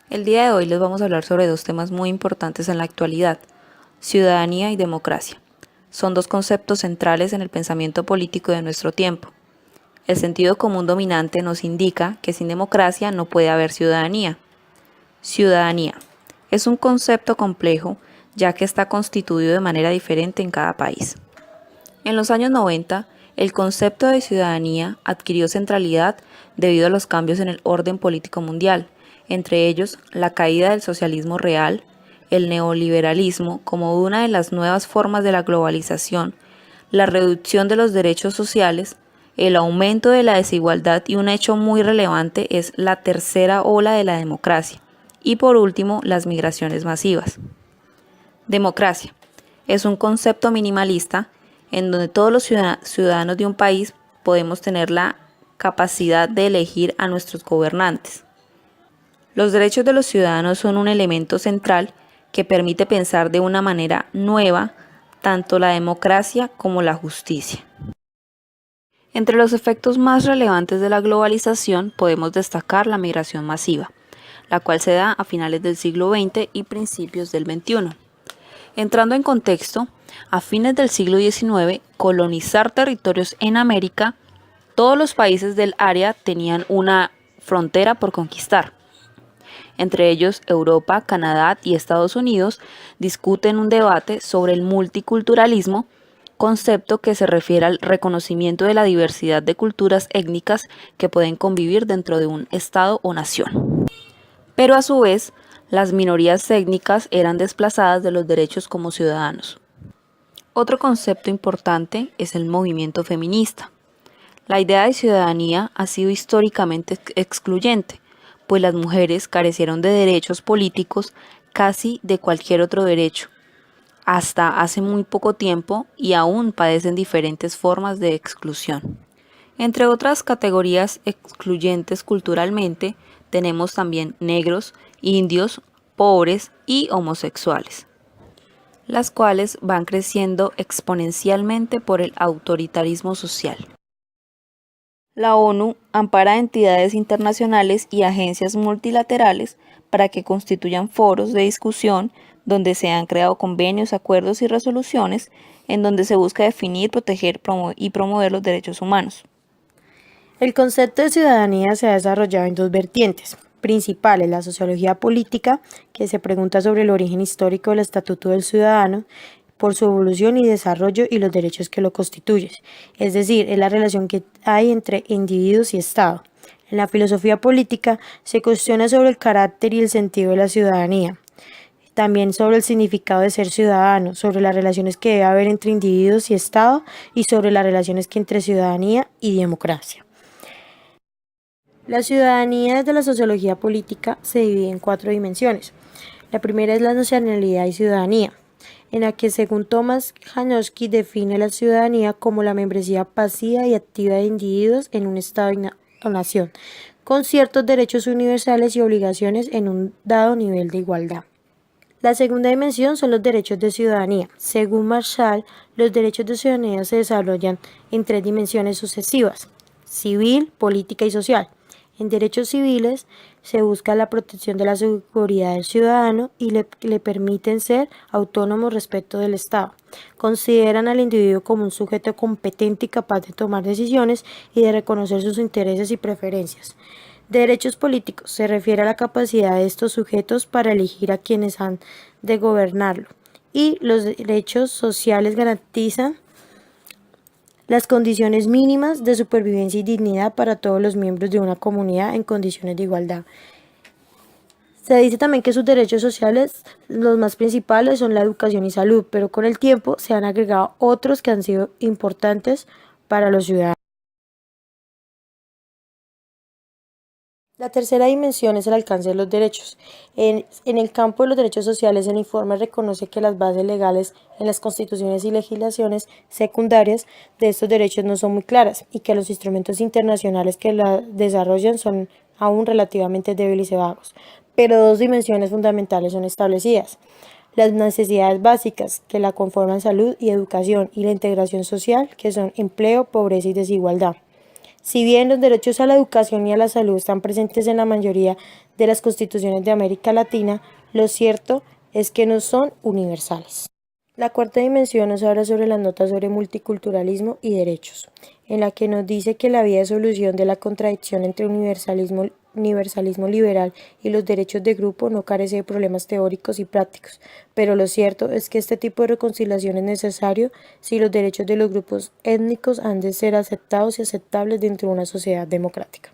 El día de hoy les vamos a hablar sobre dos temas muy importantes en la actualidad, ciudadanía y democracia. Son dos conceptos centrales en el pensamiento político de nuestro tiempo. El sentido común dominante nos indica que sin democracia no puede haber ciudadanía. Ciudadanía es un concepto complejo ya que está constituido de manera diferente en cada país. En los años 90, el concepto de ciudadanía adquirió centralidad debido a los cambios en el orden político mundial, entre ellos la caída del socialismo real, el neoliberalismo como una de las nuevas formas de la globalización, la reducción de los derechos sociales, el aumento de la desigualdad y un hecho muy relevante es la tercera ola de la democracia y por último las migraciones masivas. Democracia es un concepto minimalista en donde todos los ciudadanos de un país podemos tener la capacidad de elegir a nuestros gobernantes. Los derechos de los ciudadanos son un elemento central que permite pensar de una manera nueva tanto la democracia como la justicia. Entre los efectos más relevantes de la globalización podemos destacar la migración masiva, la cual se da a finales del siglo XX y principios del XXI. Entrando en contexto, a fines del siglo XIX, colonizar territorios en América, todos los países del área tenían una frontera por conquistar. Entre ellos, Europa, Canadá y Estados Unidos discuten un debate sobre el multiculturalismo, concepto que se refiere al reconocimiento de la diversidad de culturas étnicas que pueden convivir dentro de un estado o nación. Pero a su vez, las minorías étnicas eran desplazadas de los derechos como ciudadanos. Otro concepto importante es el movimiento feminista. La idea de ciudadanía ha sido históricamente excluyente, pues las mujeres carecieron de derechos políticos casi de cualquier otro derecho, hasta hace muy poco tiempo y aún padecen diferentes formas de exclusión. Entre otras categorías excluyentes culturalmente, tenemos también negros, indios, pobres y homosexuales, las cuales van creciendo exponencialmente por el autoritarismo social. La ONU ampara entidades internacionales y agencias multilaterales para que constituyan foros de discusión donde se han creado convenios, acuerdos y resoluciones en donde se busca definir, proteger y promover los derechos humanos. El concepto de ciudadanía se ha desarrollado en dos vertientes principales: la sociología política, que se pregunta sobre el origen histórico del estatuto del ciudadano, por su evolución y desarrollo y los derechos que lo constituyen, es decir, es la relación que hay entre individuos y Estado. En la filosofía política se cuestiona sobre el carácter y el sentido de la ciudadanía, también sobre el significado de ser ciudadano, sobre las relaciones que debe haber entre individuos y Estado y sobre las relaciones que entre ciudadanía y democracia. La ciudadanía desde la sociología política se divide en 4 dimensiones. La primera es la nacionalidad y ciudadanía, en la que según Thomas Janowski define la ciudadanía como la membresía pasiva y activa de individuos en un Estado o nación, con ciertos derechos universales y obligaciones en un dado nivel de igualdad. La segunda dimensión son los derechos de ciudadanía. Según Marshall, los derechos de ciudadanía se desarrollan en 3 dimensiones sucesivas: civil, política y social. En derechos civiles se busca la protección de la seguridad del ciudadano y le permiten ser autónomos respecto del Estado. Consideran al individuo como un sujeto competente y capaz de tomar decisiones y de reconocer sus intereses y preferencias. Derechos políticos se refiere a la capacidad de estos sujetos para elegir a quienes han de gobernarlo. Y los derechos sociales garantizan las condiciones mínimas de supervivencia y dignidad para todos los miembros de una comunidad en condiciones de igualdad. Se dice también que sus derechos sociales, los más principales, son la educación y salud, pero con el tiempo se han agregado otros que han sido importantes para los ciudadanos. La tercera dimensión es el alcance de los derechos. En el campo de los derechos sociales, el informe reconoce que las bases legales en las constituciones y legislaciones secundarias de estos derechos no son muy claras y que los instrumentos internacionales que la desarrollan son aún relativamente débiles y vagos. Pero 2 dimensiones fundamentales son establecidas: las necesidades básicas, que la conforman salud y educación, y la integración social, que son empleo, pobreza y desigualdad. Si bien los derechos a la educación y a la salud están presentes en la mayoría de las constituciones de América Latina, lo cierto es que no son universales. La cuarta dimensión nos habla sobre las notas sobre multiculturalismo y derechos, en la que nos dice que la vía de solución de la contradicción entre universalismo liberal y los derechos de grupo no carece de problemas teóricos y prácticos, pero lo cierto es que este tipo de reconciliación es necesario si los derechos de los grupos étnicos han de ser aceptados y aceptables dentro de una sociedad democrática.